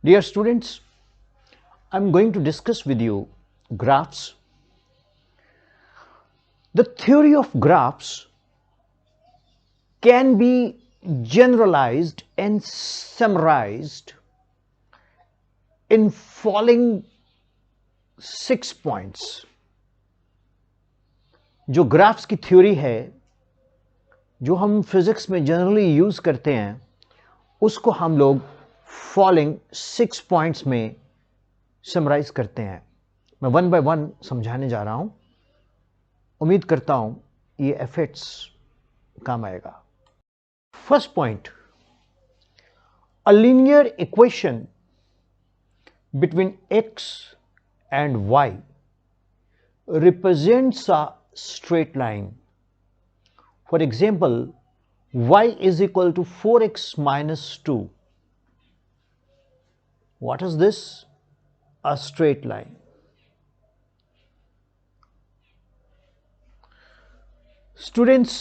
Dear students, I'm going to discuss with you graphs. The theory of graphs can be generalized and summarized in following 6 points. जो graphs की theory है, जो हम physics में generally use करते हैं, उसको हम लोग फॉलोइंग 6 पॉइंट्स में समराइज करते हैं. मैं वन बाय वन समझाने जा रहा हूं. उम्मीद करता हूं ये एफर्ट्स काम आएगा. First point, a linear equation between x and y represents a straight line. For example, y is equal to 4x minus 2. What is this? A straight line. Students,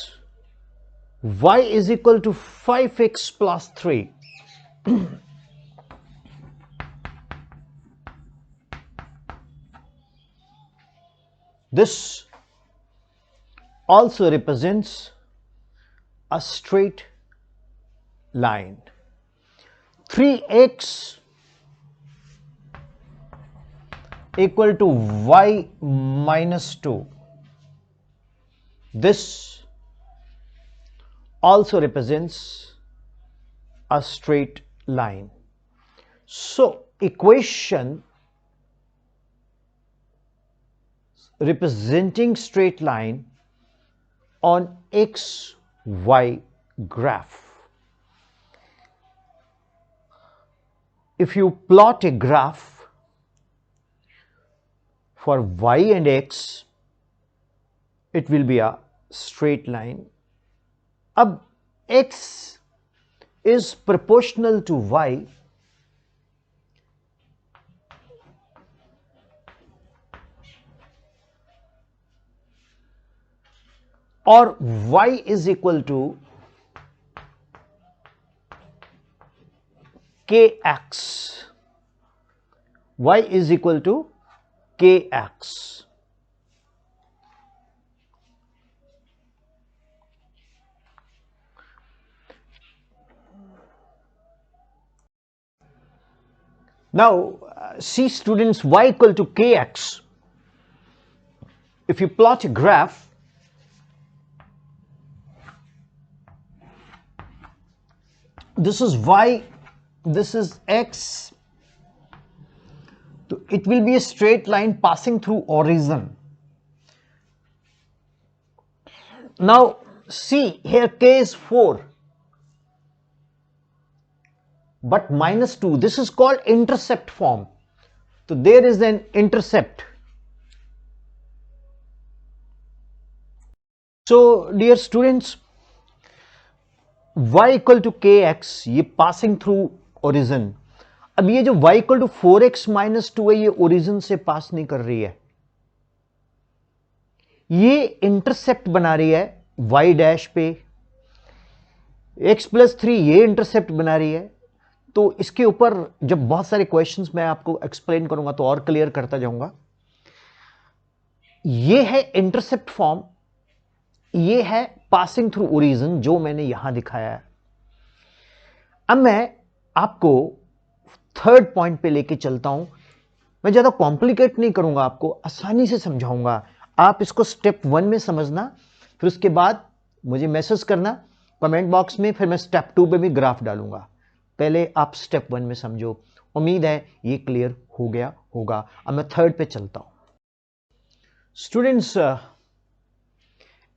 y is equal to 5x plus 3. This also represents a straight line. 3x equal to y minus 2. This also represents a straight line. So, equation representing straight line on XY graph. If you plot a graph for y and x, it will be a straight line. अब x is proportional to y, और y is equal to kx. Y is equal to kx. Now, see students, y equal to kx. If you plot a graph, this is y, this is x. So it will be a straight line passing through origin. Now see here, k is 4 but minus 2. This is called intercept form. So there is an intercept. So dear students, y equal to kx, ये passing through origin. अब ये जो y equal to 4x minus 2 है, ये origin से पास नहीं कर रही है, ये इंटरसेप्ट बना रही है y डैश पे. x प्लस 3 ये इंटरसेप्ट बना रही है. तो इसके ऊपर जब बहुत सारे क्वेश्चंस मैं आपको एक्सप्लेन करूंगा तो और क्लियर करता जाऊंगा. ये है इंटरसेप्ट फॉर्म, ये है पासिंग थ्रू ओरिजिन जो मैंने यहां दिखाया है. अब मैं आपको थर्ड पॉइंट पे लेके चलता हूं. मैं ज्यादा कॉम्प्लिकेट नहीं करूंगा, आपको आसानी से समझाऊंगा. आप इसको स्टेप 1 में समझना, फिर उसके बाद मुझे मैसेज करना कमेंट बॉक्स में, फिर मैं स्टेप 2 पे भी ग्राफ डालूंगा. पहले आप स्टेप 1 में समझो. उम्मीद है ये क्लियर हो गया होगा. अब मैं थर्ड पे चलता हूं. Students,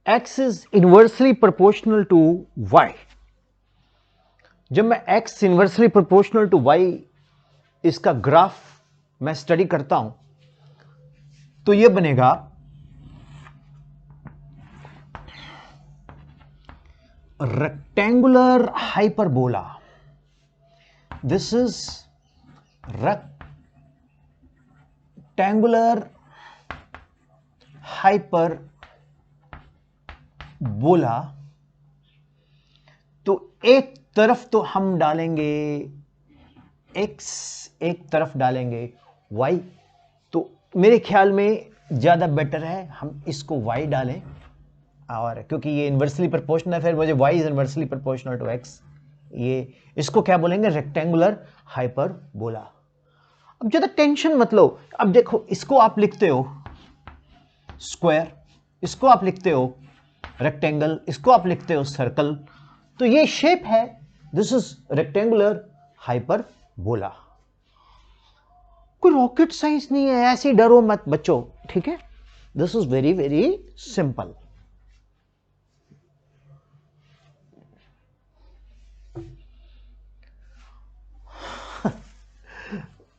x is inversely proportional to y. जब मैं x inversely proportional to y इसका ग्राफ मैं स्टडी करता हूं तो ये बनेगा rectangular hyperbola. This is rectangular hyperbola. तो एक तरफ तो हम डालेंगे x एक तरफ डालेंगे y, तो मेरे ख्याल में ज़्यादा बेटर है हम इसको y डालें, और क्योंकि ये इन्वर्सली प्रोपोर्शनल है, फिर मुझे y is inversely proportional to x, ये इसको क्या बोलेंगे, रेक्टेंगुलर हाइपरबोला। अब ज़्यादा टेंशन मत लो, अब देखो इसको आप लिखते हो स्क्वायर, इसको आप लिखते हो रेक्टेंगल, इसको आप लिखते हो सर्कल, तो ये शेप है, दिस इज रेक्टेंगुलर हाइपरबोला। कोई रॉकेट साइंस नहीं है, ऐसे डरो मत बच्चों, ठीक है, this is very very simple.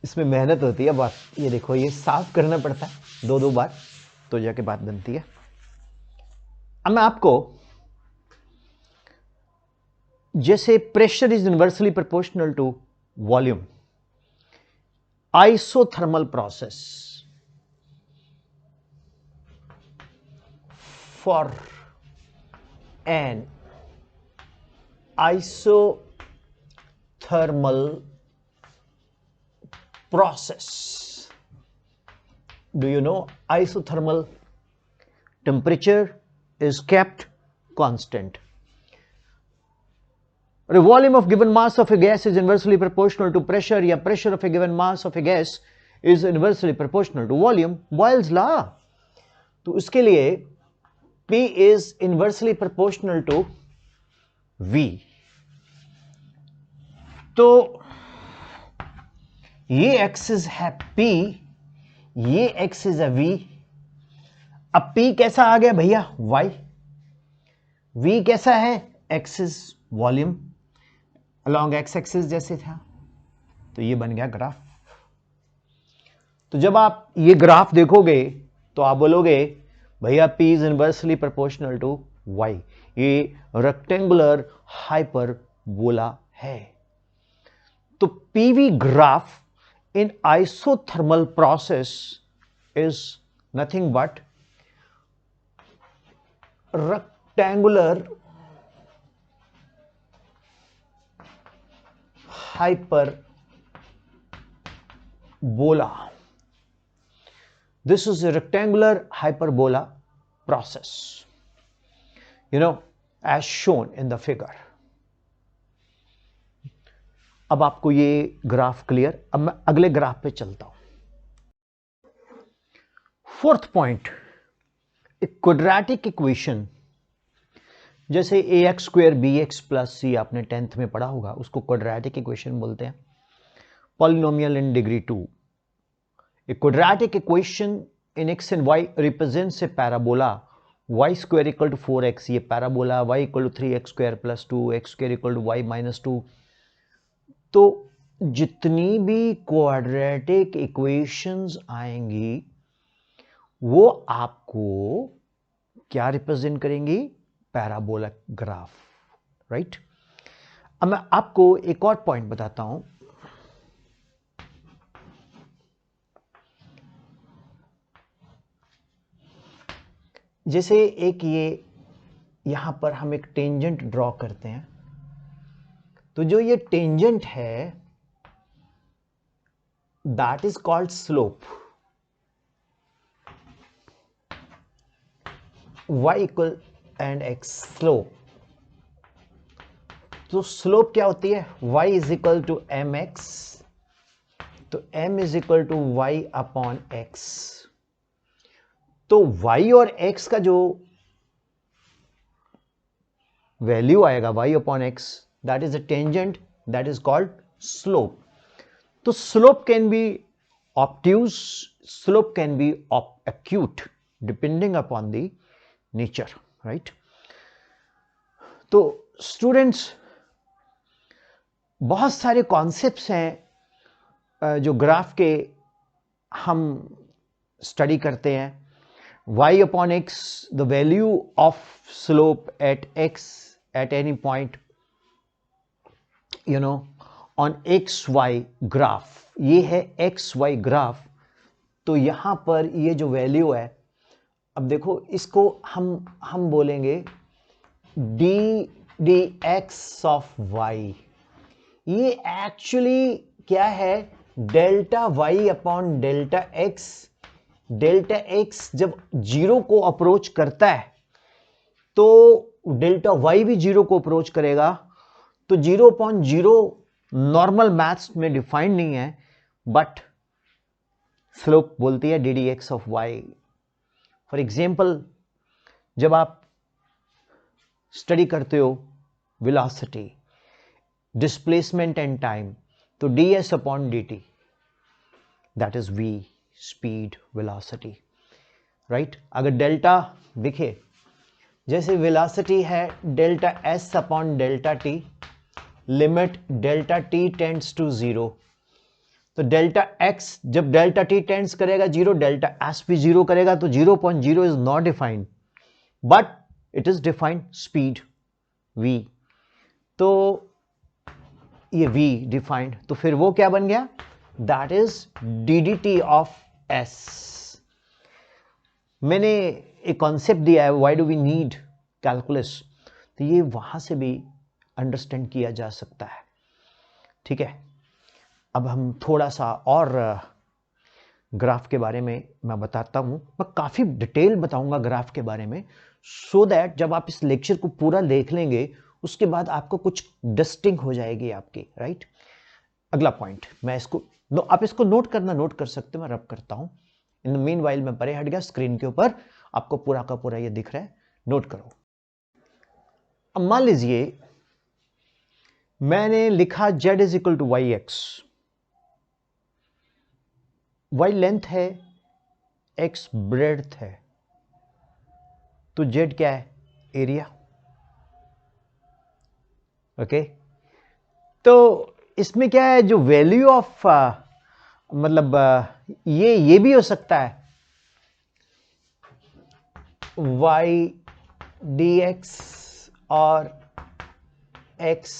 इसमें मेहनत होती है बात, ये देखो ये साफ करना पड़ता है दो बार तो जाके बात बनती है। अब मैं आपको, जैसे pressure is inversely proportional to volume, isothermal process for an isothermal process. Do you know isothermal temperature is kept constant. The volume of given mass of a gas is inversely proportional to pressure, या pressure of a given mass of a gas is inversely proportional to volume. Boyle's law. तो इसके लिए P is inversely proportional to V. तो ये axis है P, ये axis है V। अब P कैसा आ गया भैया, Y, V कैसा है, axis volume along x axis जैसे था, तो ये बन गया ग्राफ। तो जब आप ये ग्राफ देखोगे तो आप बोलोगे भैया P is inversely proportional to Y, ये रेक्टेंगुलर हाइपरबोला है। तो PV graph in isothermal process is nothing but rectangular hyperbola. This is a rectangular hyperbola process, you know, as shown in the figure. अब आपको ये graph clear. अब मैं अगले graph पे चलता हूं। फोर्थ पॉइंट, एक क्वाड्रेटिक इक्वेशन, जैसे ax स्क्वायर bx प्लस सी आपने 10th में पढ़ा होगा, उसको क्वाड्रेटिक इक्वेशन बोलते हैं। Polynomial in degree 2। A quadratic equation in x and y represents a parabola y square equal to 4x, ये parabola y equal to 3x square plus 2x square equal to y minus 2। तो जितनी भी quadratic equations आएंगी वो आपको क्या represent करेंगी, parabola graph, right. अब मैं आपको एक और पॉइंट बताता हूं। जैसे एक ये यहां पर हम एक टेंजेंट ड्रॉ करते हैं, तो जो ये टेंजेंट है that is called slope. y equal and x slope. तो स्लोप क्या होती है, y is equal to m x, तो m is equal to y upon x। तो y और x का जो वैल्यू आएगा y upon x, that is a tangent, that is called slope. So slope can be obtuse, slope can be acute depending upon the nature, right? तो students, बहुत सारे concepts हैं जो ग्राफ के हम स्टडी करते हैं। y upon x, the value of slope at x at any point, you know, on xy graph, ये है xy ग्राफ। तो यहां पर ये जो वैल्यू है, अब देखो इसको हम बोलेंगे d dx ऑफ y। ये एक्चुअली क्या है, delta y upon delta x. Delta x जब 0 को अप्रोच करता है तो डेल्टा वाई भी 0 को अप्रोच करेगा। तो 0/0 नॉर्मल मैथ्स में डिफाइंड नहीं है, बट स्लोप बोलती है d d x of y. For example, जब आप स्टडी करते हो वेलोसिटी, डिस्प्लेसमेंट एंड टाइम, तो d s upon d t, that is v, speed, velocity, right. अगर डेल्टा दिखे, जैसे वेलोसिटी है delta s upon delta t, limit delta t tends to 0, तो डेल्टा एक्स जब डेल्टा टी टेंड्स करेगा 0, delta s भी 0 करेगा, तो 0/0 is not defined, but it is defined speed v। तो ये v डिफाइंड, तो फिर वो क्या बन गया, that is d d t of s। मैंने एक कॉन्सेप्ट दिया है, why do we need calculus, तो ये वहां से भी अंडरस्टैंड किया जा सकता है, ठीक है। अब हम थोड़ा सा और ग्राफ के बारे में मैं बताता हूं, मैं काफी डिटेल बताऊंगा ग्राफ के बारे में, सो दैट जब आप इस लेक्चर को पूरा देख लेंगे उसके बाद आपको कुछ डिस्टिंक्ट हो जाएगी आपकी, राइट। अगला पॉइंट, मैं इसको आप इसको नोट कर सकते हो, मैं रब करता हूं। इन द मीन वाइल मैं परे हट गया, स्क्रीन के ऊपर आपको पूरा का पूरा ये दिख रहा है, नोट करो। अब मान लीजिए मैंने लिखा z is equal to Y x, y length है, x ब्रेड्थ है, तो z क्या है, एरिया, ओके। तो इसमें क्या है, जो वैल्यू ऑफ मतलब ये भी हो सकता है y dx और x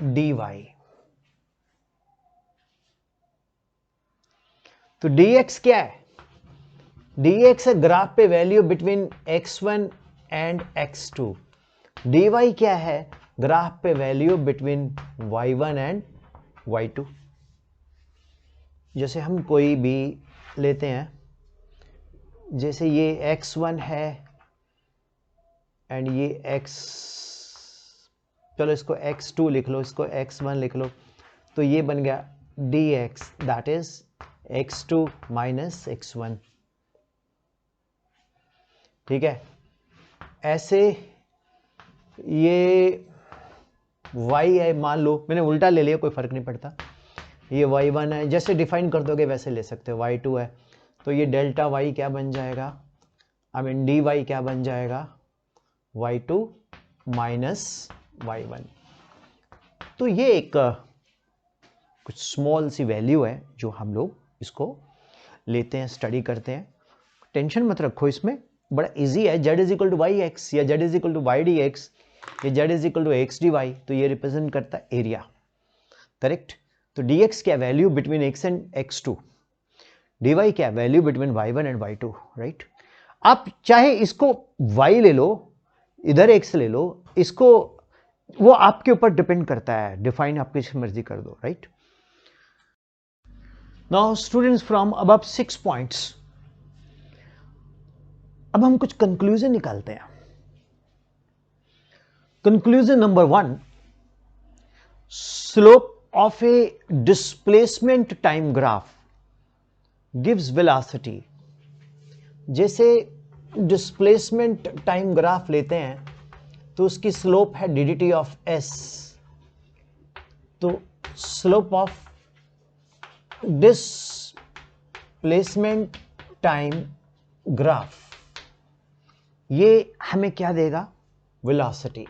dy। तो dx क्या है, dx है ग्राफ पे value between x1 and x2, dy क्या है, ग्राफ पे value between y1 and y2। जैसे हम कोई भी लेते हैं, जैसे ये x1 है एंड ये x, चलो इसको x2 लिख लो, इसको x1 लिख लो, तो ये बन गया dx, that is x2 minus x1, ठीक है। ऐसे ये y है, मान लो मैंने उल्टा ले लिया, कोई फर्क नहीं पड़ता, ये y1 है, जैसे डिफाइन कर दोगे वैसे ले सकते हो, y2 है, तो ये डेल्टा y क्या बन जाएगा, आई मीन dy क्या बन जाएगा, y2 माइनस y1। तो ये एक कुछ स्मॉल सी वैल्यू है जो हम लोग इसको लेते हैं, स्टडी करते हैं, टेंशन मत रखो इसमें, बड़ा इजी है। z is equal to Y x या z is equal to Y D x या z is equal to x d y, तो ये रिप्रेजेंट करता है एरिया, करेक्ट। तो dx क्या value between x and x2, dy क्या value between y1 and y2, right. आप चाहे इसको y ले लो, इधर x ले लो, इसको, वो आपके ऊपर डिपेंड करता है, डिफाइन आपकी मर्जी कर दो, right. Now students, from above 6 points अब हम कुछ कंक्लूजन निकालते हैं। Conclusion number 1, slope of a displacement time graph gives velocity। जैसे डिस्प्लेसमेंट टाइम ग्राफ लेते हैं तो उसकी स्लोप है डी ऑफ एस, तो slope of displacement time graph ये हमें क्या देगा, वेलोसिटी।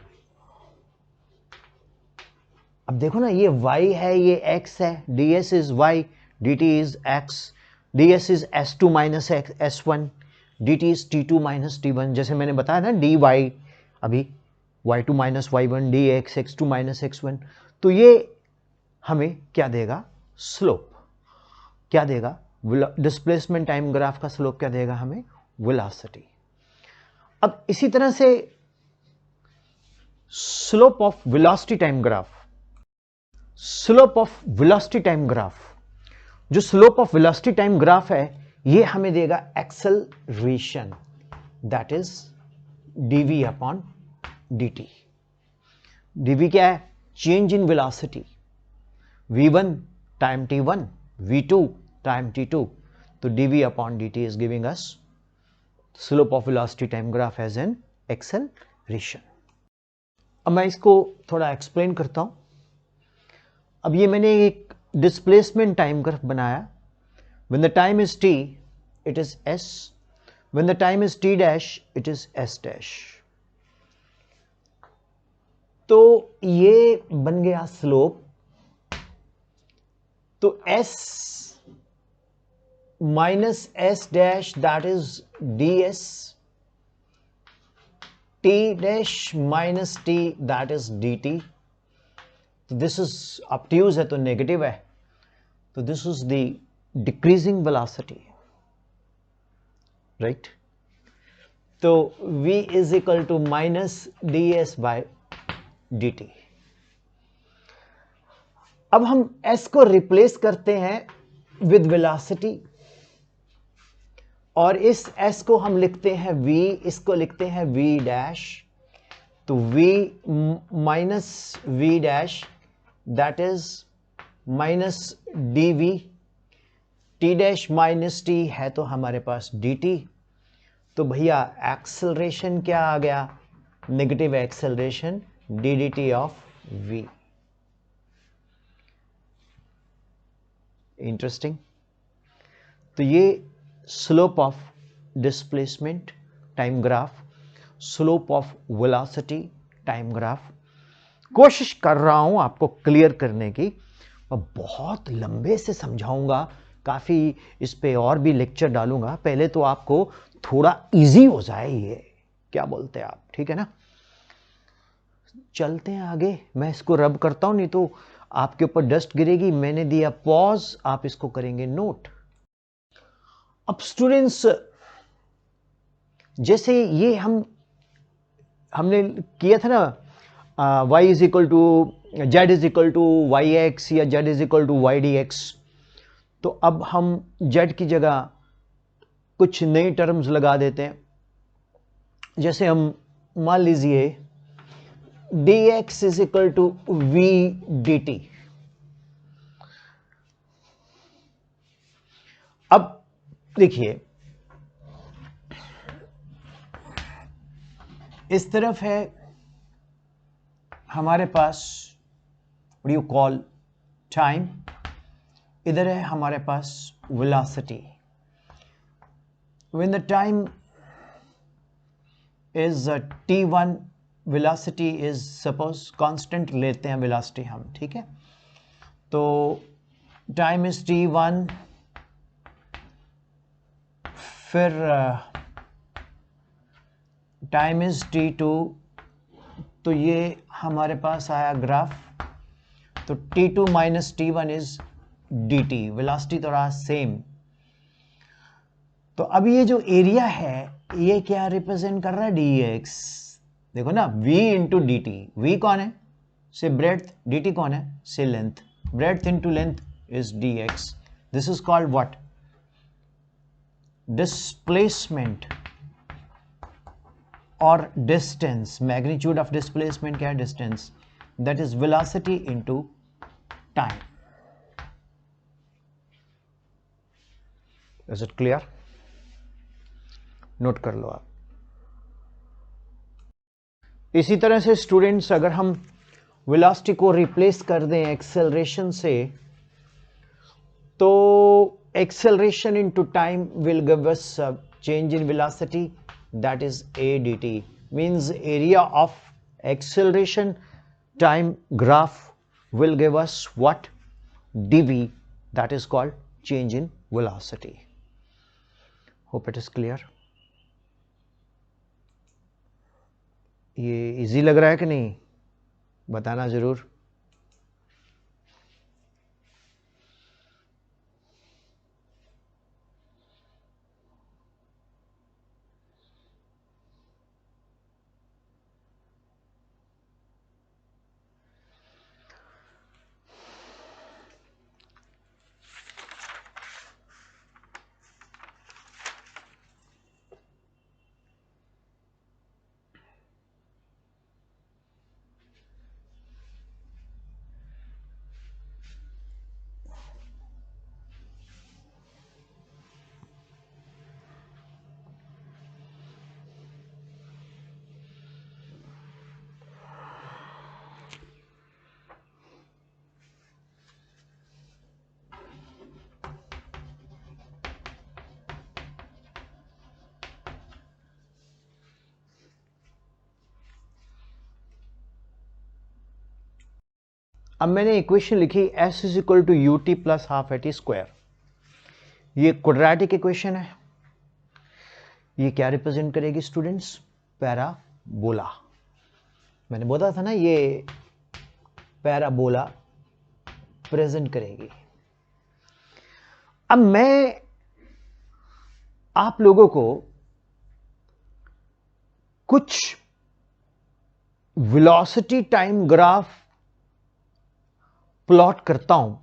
अब देखो ना, ये y है, ये x है, ds is y, dt is x, ds is s2 minus s1, dt is t2 minus t1, जैसे मैंने बताया ना dy अभी y2 minus y1, dx x2 minus x1, तो ये हमें क्या देगा, स्लोप क्या देगा, डिस्प्लेसमेंट टाइम ग्राफ का स्लोप क्या देगा हमें, वेलोसिटी। अब इसी तरह से slope of velocity time graph, slope of velocity time graph, जो slope of velocity time graph है ये हमें देगा acceleration, that is dv upon dt। dv क्या है? Change in velocity, v1 time t1, v2 time t2, तो dv upon dt is giving us slope of velocity time graph as an acceleration. अब मैं इसको थोड़ा एक्सप्लेन करता हूं। अब ये मैंने एक डिस्प्लेसमेंट टाइम ग्राफ बनाया। When the time is t, it is s. When the time is t dash, it is s dash. तो ये बन गया स्लोप। तो s minus s dash that is ds, t dash minus t that is dt। तो this is obtuse है तो negative है, तो this is the decreasing velocity, right. तो v is equal to minus ds by dt। अब हम s को replace करते हैं विद वेलोसिटी, और इस s को हम लिखते हैं v, इसको लिखते हैं v डैश। तो v minus v dash that is minus dv, t dash minus t है तो हमारे पास dt। तो भैया एक्सेलरेशन क्या आ गया? Negative acceleration ddt of v। Interesting. तो ये slope of displacement time graph, slope of velocity time graph, कोशिश कर रहा हूं आपको क्लियर करने की। मैं बहुत लंबे से समझाऊंगा, काफी इस पे और भी लेक्चर डालूंगा। पहले तो आपको थोड़ा इजी हो जाए, ये क्या बोलते हैं आप? ठीक है ना? चलते हैं आगे। मैं इसको रब करता हूं, नहीं तो आपके ऊपर डस्ट गिरेगी। मैंने दिया पॉज, आप इसको करेंगे नोट। अब स्टूडेंट्स, जैसे ये हमने किया था ना, y is equal to Z is equal to Y x या Z is equal to Y D X. तो अब हम जेड की जगह कुछ नई टर्म्स लगा देते हैं। जैसे हम मान लीजिए dx is equal to v dt। अब देखिए, इस तरफ है हमारे पास व्हाट यू कॉल टाइम, इधर है हमारे पास velocity. When the time is t1, velocity is suppose constant लेते हैं वेलोसिटी हम, ठीक है। तो टाइम इज t1, फिर टाइम इज t2। तो ये हमारे पास आया ग्राफ। तो t2 minus t1 is dt, velocity तो रहा सेम। तो अब ये जो एरिया है ये क्या रिप्रेजेंट कर रहा है? dx। देखो ना, v into D T. v कौन है? से ब्रेड्थ, dt कौन है? से length. Breadth into length is dx। This is called what? Displacement और डिस्टेंस। मैग्नीट्यूड ऑफ डिस्प्लेसमेंट क्या है? Distance. That is velocity into time. Is it clear? Note कर लो आप। इसी तरह से स्टूडेंट्स, अगर हम वेलोसिटी को रिप्लेस कर दें एक्सेलरेशन से, तो acceleration into time will give us change in velocity, that is a dt। Means area of acceleration time graph will give us what? dv, that is called change in velocity. Hope it is clear. ये easy लग रहा है कि नहीं? बताना जरूर। अब मैंने इक्वेशन लिखी s is equal to u t plus half a t square. ये क्वाड्रेटिक इक्वेशन है। ये क्या रिप्रेजेंट करेगी स्टूडेंट्स? पैराबोला। मैंने बोला था ना ये पैराबोला प्रेजेंट करेगी। अब मैं आप लोगों को कुछ वेलोसिटी टाइम ग्राफ प्लॉट करता हूं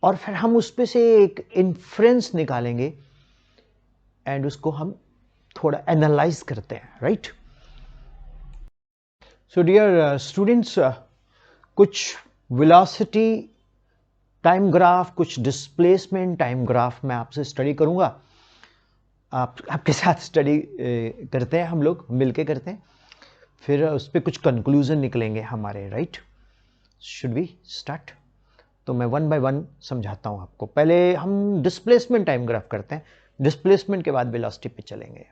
और फिर हम उस पे से एक इन्फ्रेंस निकालेंगे एंड उसको हम थोड़ा एनालाइज करते हैं, राइट? सो डियर स्टूडेंट्स, कुछ वेलोसिटी टाइम ग्राफ, कुछ डिस्प्लेसमेंट टाइम ग्राफ मैं आपसे स्टडी करूंगा। आपके साथ स्टडी करते हैं, हम लोग मिलके करते हैं, फिर उस पर कुछ कंक्लूजन निकलेंगे हमारे, राइट? Should we start? तो मैं वन बाय वन समझाता हूं आपको। पहले हम डिस्प्लेसमेंट टाइम ग्राफ करते हैं, डिस्प्लेसमेंट के बाद वेलोसिटी पे चलेंगे।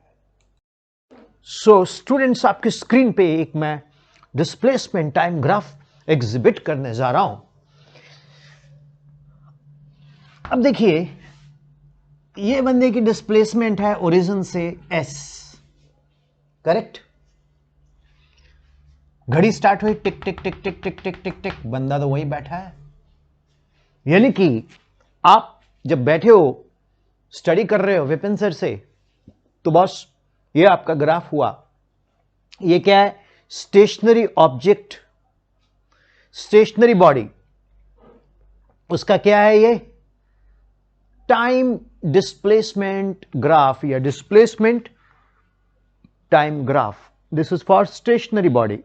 सो स्टूडेंट्स, आपकी स्क्रीन पे एक मैं डिस्प्लेसमेंट टाइम ग्राफ एग्जिबिट करने जा रहा हूं। अब देखिए, ये बंदे की डिस्प्लेसमेंट है ओरिजिन से s, करेक्ट? घड़ी स्टार्ट हुई, टिक टिक टिक टिक टिक टिक टिक टिक, बंदा तो वहीं बैठा है। यानी कि आप जब बैठे हो, स्टडी कर रहे हो विपिन सर से, तो बस ये आपका ग्राफ हुआ। ये क्या है? स्टेशनरी ऑब्जेक्ट, स्टेशनरी बॉडी, उसका क्या है? ये टाइम डिस्प्लेसमेंट ग्राफ या displacement time graph. This is for stationary body.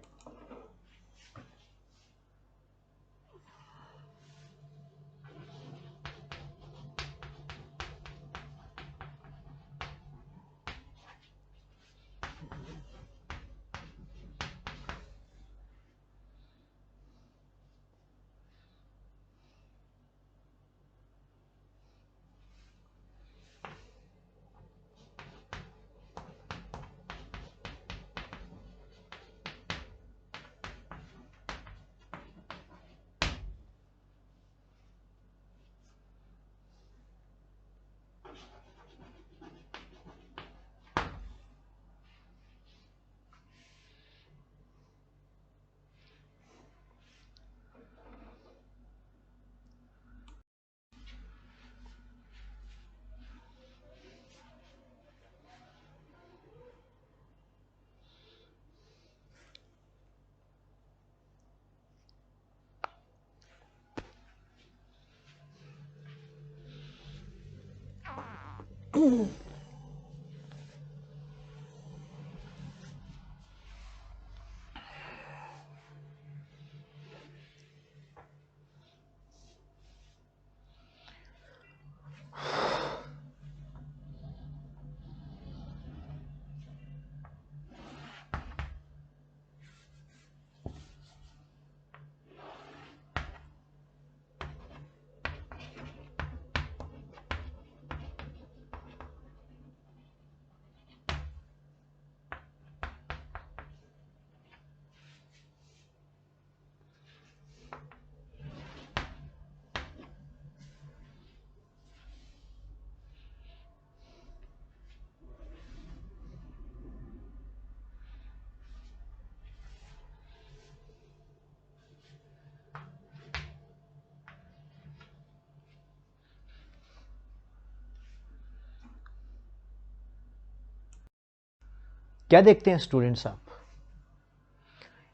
क्या देखते हैं स्टूडेंट्स आप?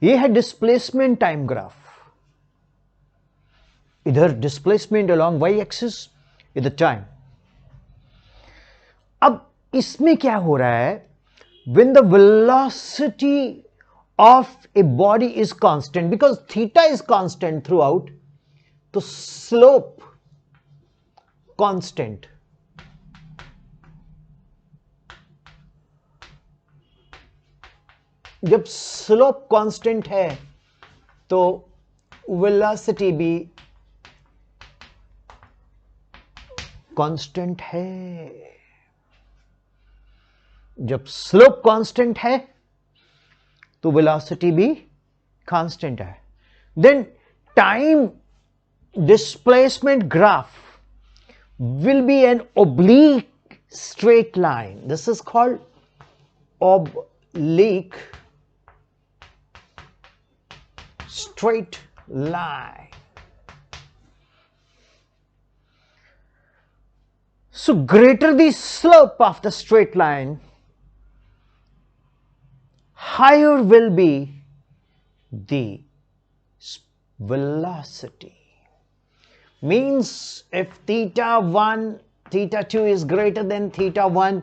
ये है डिस्प्लेसमेंट टाइम ग्राफ। इधर डिस्प्लेसमेंट अलोंग वाई एक्सिस, इधर टाइम। अब इसमें क्या हो रहा है? When the velocity of a body is constant, because theta is constant throughout, तो स्लोप कांस्टेंट। जब स्लोप कांस्टेंट है तो वेलोसिटी भी कांस्टेंट है। जब स्लोप कांस्टेंट है तो वेलोसिटी भी कांस्टेंट है। Then time displacement graph will be an oblique straight line. This is called oblique straight line. So greater the slope of the straight line, higher will be the velocity. Means if theta 1, theta 2 is greater than theta 1,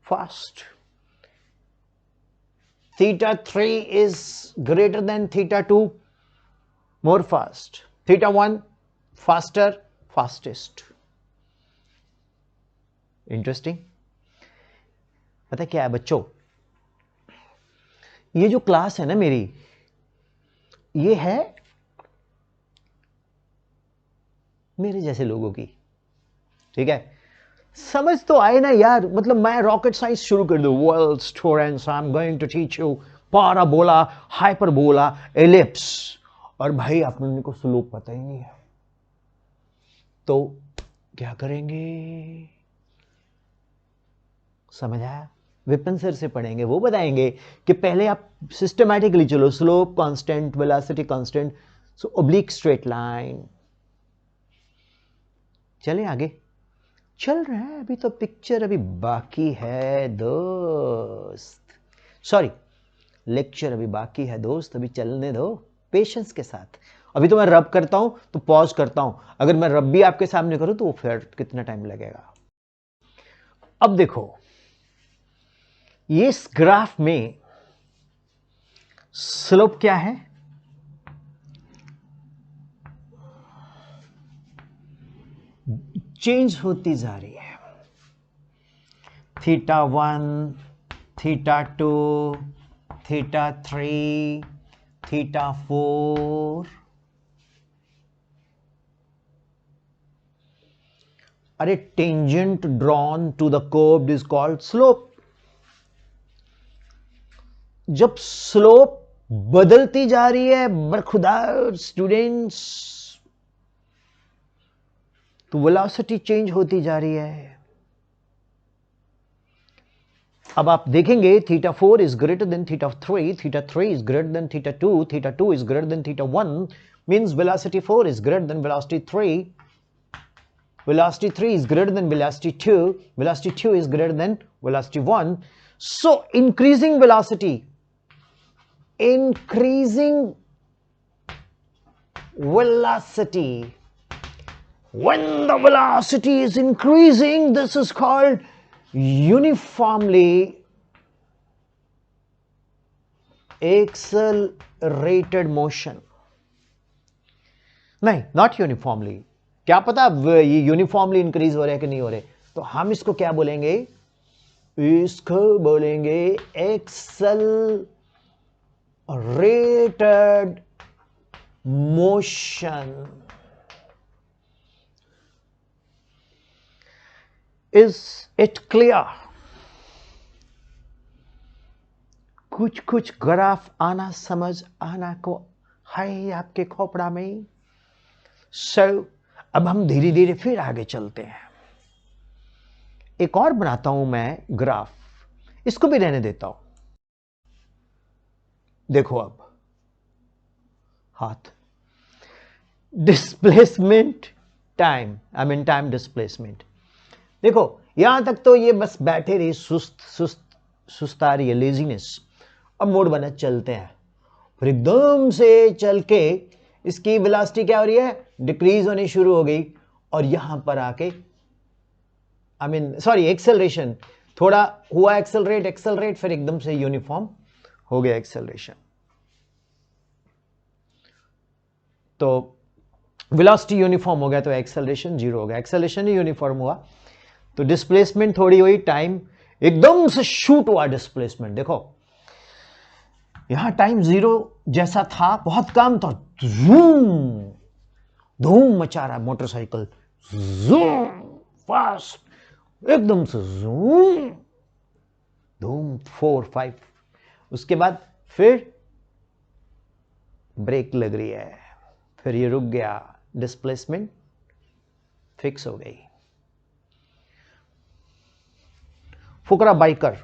fast. Theta 3 is greater than theta 2, more fast. Theta 1, faster, fastest. Interesting. पता क्या है बच्चों, ये जो class है ना मेरी, ये है मेरे जैसे लोगों की. ठीक है, समझ तो आए ना यार. मतलब मैं रॉकेट साइंस शुरू कर दूं. Well students, I am going to teach you parabola, hyperbola, ellipse. और भाई आपने को स्लोप पता ही नहीं है, तो क्या करेंगे? समझ आया? विपिन सर से पढ़ेंगे, वो बताएंगे कि पहले आप सिस्टमैटिकली चलो. स्लोप कांस्टेंट, वेलोसिटी कांस्टेंट, सो ओब्लिक स्ट्रेट लाइन. चले आगे. चल रहा है अभी तो, पिक्चर अभी बाकी है दोस्त. सॉरी, लेक्चर अभी बाकी है दोस्त, अभी चलने दो पेशेंस के साथ. अभी तो मैं रब करता हूं तो पॉज करता हूं. अगर मैं रब भी आपके सामने करूं तो फिर कितना टाइम लगेगा? अब देखो, ये इस ग्राफ में स्लोप क्या है? चेंज होती जा रही है. Theta 1, theta 2, theta 3, theta 4. अरे tangent drawn to the curve is called slope. जब स्लोप बदलती जा रही है बरखुदार स्टूडेंट्स, तो वेलोसिटी चेंज होती जा रही है. अब आप देखेंगे theta 4 is greater than theta 3, theta 3 is greater than theta 2, theta 2 is greater than theta 1, means velocity 4 is greater than velocity 3, velocity 3 is greater than velocity 2, velocity 2 is greater than velocity 1. So increasing velocity, when the velocity is increasing, this is called uniformly accelerated motion. नहीं, not uniformly. क्या पता ये uniformly increase हो रहे कि नहीं हो रहे, तो हम इसको क्या बोलेंगे? इसको बोलेंगे accelerated motion. Is it clear? कुछ कुछ ग्राफ आना समझ आना को है आपके खोपड़ा में. सो अब हम धीरे धीरे फिर आगे चलते हैं. एक और बनाता हूं मैं ग्राफ, इसको भी रहने देता हूं. देखो अब हाथ, displacement time, I mean time displacement. देखो यहां तक तो ये बस बैठे रही, सुस्ता रही है, लेजीनेस. अब मोड बना, चलते हैं. फिर एकदम से चल के इसकी वेलोसिटी क्या हो रही है? डिक्रीज होनी शुरू हो गई. और यहां पर आके एक्सेलरेशन थोड़ा हुआ, एक्सेलरेट, फिर एकदम से यूनिफॉर्म हो गया एक्सेलरेशन. तो वेलोसिटी यूनिफॉर्म हो गया तो एक्सेलरेशन जीरो हो गया. एक्सेलरेशन ही यूनिफॉर्म हुआ तो डिस्प्लेसमेंट थोड़ी हुई, टाइम एकदम से शूट हुआ डिस्प्लेसमेंट. देखो यहां टाइम जीरो जैसा था, बहुत कम था, धूम मचा रहा है मोटरसाइकिल, जूम फास्ट, एकदम से जूम, धूम 4, 5. उसके बाद फिर ब्रेक लग रही है, फिर ये रुक गया, डिस्प्लेसमेंट फिक्स हो गई। फुकरा बाइकर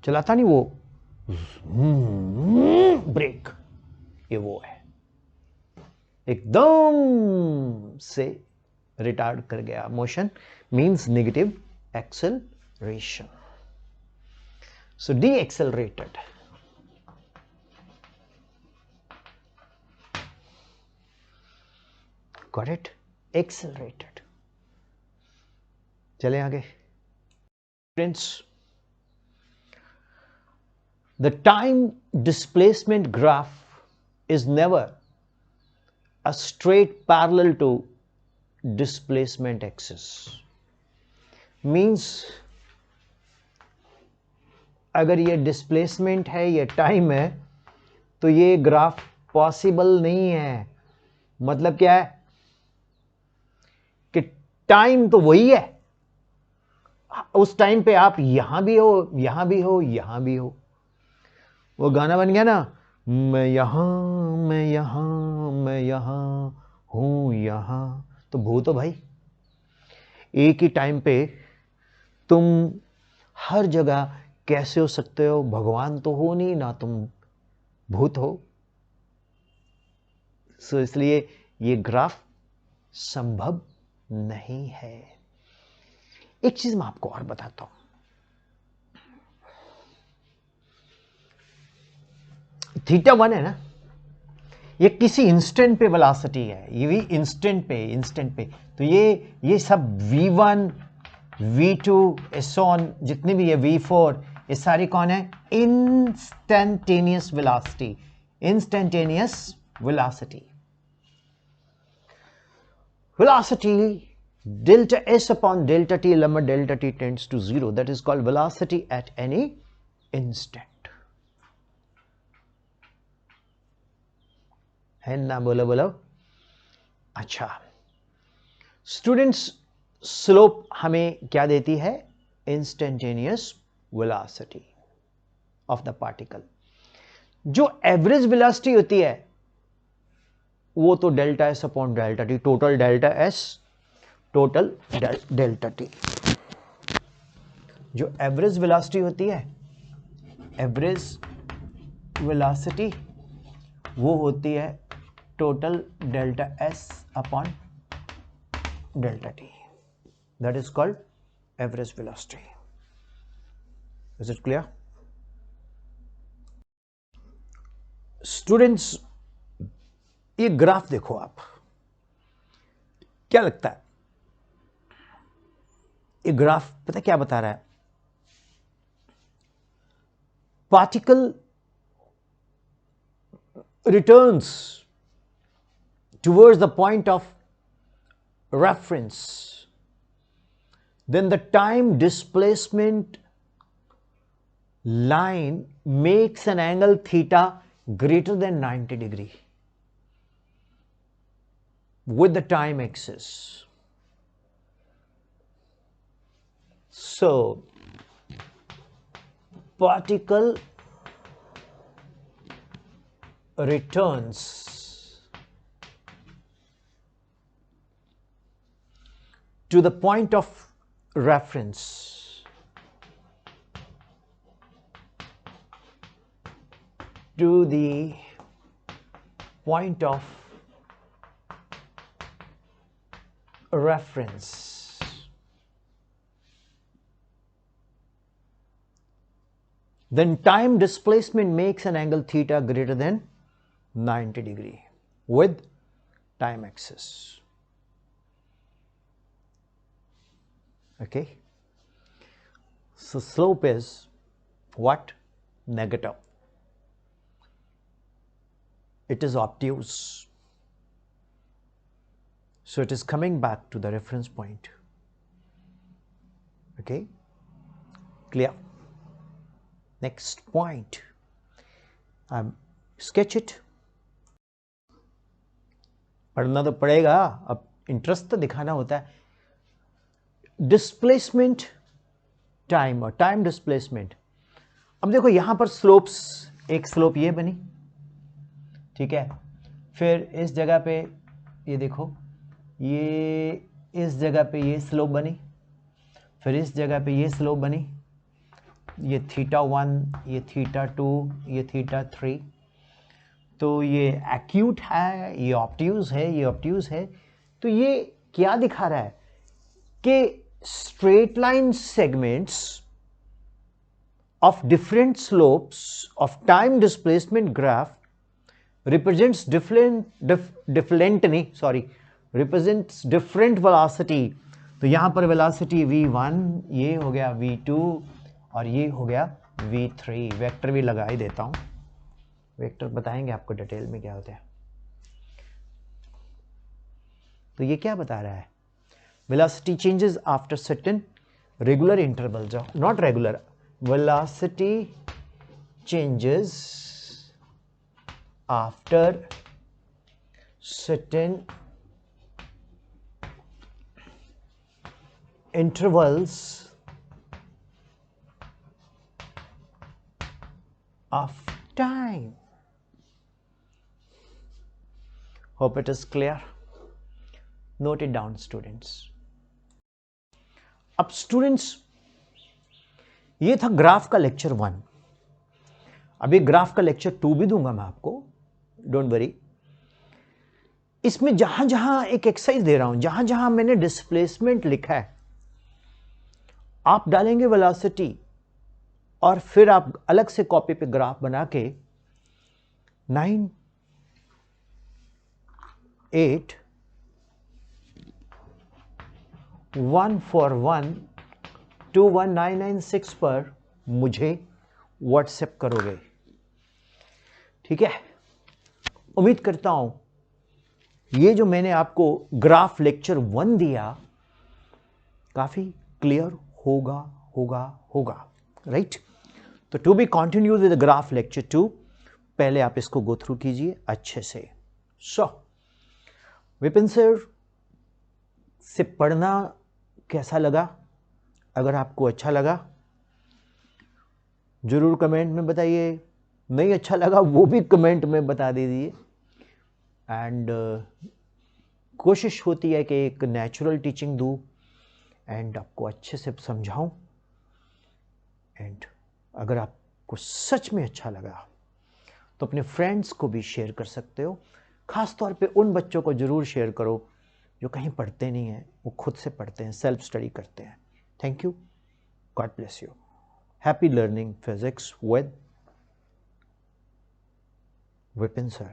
चलाता नहीं वो ब्रेक, ये वो है, एकदम से रिटार्ड कर गया। Motion means negative acceleration, so D accelerated. Got it, accelerated. चले आगे friends. The time displacement graph is never a straight parallel to displacement axis. Means अगर ये displacement है, ये time है, तो ये ग्राफ पॉसिबल नहीं है। मतलब क्या है कि टाइम तो वही है, उस टाइम पे आप यहां भी हो, यहां भी हो, यहां भी हो। वो गाना बन गया ना, मैं यहां, मैं यहां, मैं यहां हूं, यहां। तो भूत हो भाई, एक ही टाइम पे तुम हर जगह कैसे हो सकते हो? भगवान तो हो नहीं ना, तुम भूत हो। सो इसलिए ये ग्राफ संभव नहीं है। एक चीज मैं आपको और बताता हूं, थीटा 1 है ना, ये किसी इंस्टेंट पे वेलोसिटी है, ये भी इंस्टेंट पे। तो ये सब v1 v2 एसोन जितने भी है v4, ये सारी कौन है? Instantaneous velocity, instantaneous velocity. velocity delta s upon delta t lemma delta t tends to 0, that is called velocity at any instant। है ना? बोलो बोलो। अच्छा स्टूडेंट्स, स्लोप हमें क्या देती है? Instantaneous velocity of the particle. जो एवरेज वेलोसिटी होती है वो तो delta s upon delta T, total delta S, total delta T. जो एवरेज वेलोसिटी होती है, एवरेज वेलोसिटी वो होती है total delta s upon delta T, that is called average velocity. Is it clear students? ये ग्राफ देखो आप, क्या लगता है ये ग्राफ पता क्या बता रहा है? Particle returns towards the point of reference, then the time displacement line makes an angle theta greater than 90 degree with the time axis. So particle returns to the point of reference to the point of reference, then time displacement makes an angle theta greater than 90 degree with time axis. Okay, so slope is what? Negative. It is obtuse, so it is coming back to the reference point. Okay, clear? Next point, sketch it। पढ़ना तो पड़ेगा, अब interest तो दिखाना होता है। Displacement time और time displacement. अब देखो यहां पर स्लोप्स, एक स्लोप ये बनी, ठीक है, फिर इस जगह पे ये देखो, ये इस जगह पे ये स्लोप बनी, फिर इस जगह पे ये स्लोप बनी, ये θ1, ये θ2, ये θ3। तो ये एक्यूट है, ये ऑब्ट्यूज है, ये ऑब्ट्यूज है। तो ये क्या दिखा रहा है कि straight line segments of different slopes of time displacement graph represents represents different velocity। तो यहां पर वेलोसिटी v1, ये हो गया v2 और ये हो गया v3। वेक्टर भी लगा ही देता हूं, वेक्टर बताएंगे आपको डिटेल में क्या होता है। तो ये क्या बता रहा है, velocity changes after certain regular intervals, not regular, velocity changes after certain intervals of time. Hope it is clear. Note it down, students. अब स्टूडेंट्स, ये था ग्राफ का लेक्चर 1। अभी ग्राफ का लेक्चर 2 भी दूंगा मैं आपको, डोंट वरी। इसमें जहां जहां एक एक्सरसाइज दे रहा हूं, जहां जहां मैंने डिस्प्लेसमेंट लिखा है, आप डालेंगे वेलोसिटी और फिर आप अलग से कॉपी पे ग्राफ बना के 9, 8, 141 21996 पर मुझे व्हाट्सएप करोगे, ठीक है। उम्मीद करता हूं ये जो मैंने आपको ग्राफ लेक्चर 1 दिया काफी क्लियर होगा, राइट। तो to be continue with graph lecture 2, पहले आप इसको गो थ्रू कीजिए अच्छे से। सो विपिन सर से पढ़ना कैसा लगा? अगर आपको अच्छा लगा जरूर कमेंट में बताइए, नहीं अच्छा लगा वो भी कमेंट में बता दीजिए। एंड कोशिश होती है कि एक नेचुरल टीचिंग दूँ एंड आपको अच्छे से समझाऊं। एंड अगर आपको सच में अच्छा लगा तो अपने फ्रेंड्स को भी शेयर कर सकते हो। खास तौर पे उन बच्चों को जरूर शेयर करो जो कहीं पढ़ते नहीं हैं, वो खुद से पढ़ते हैं, सेल्फ स्टडी करते हैं। Thank you. God bless you. Happy learning physics with Vipin sir.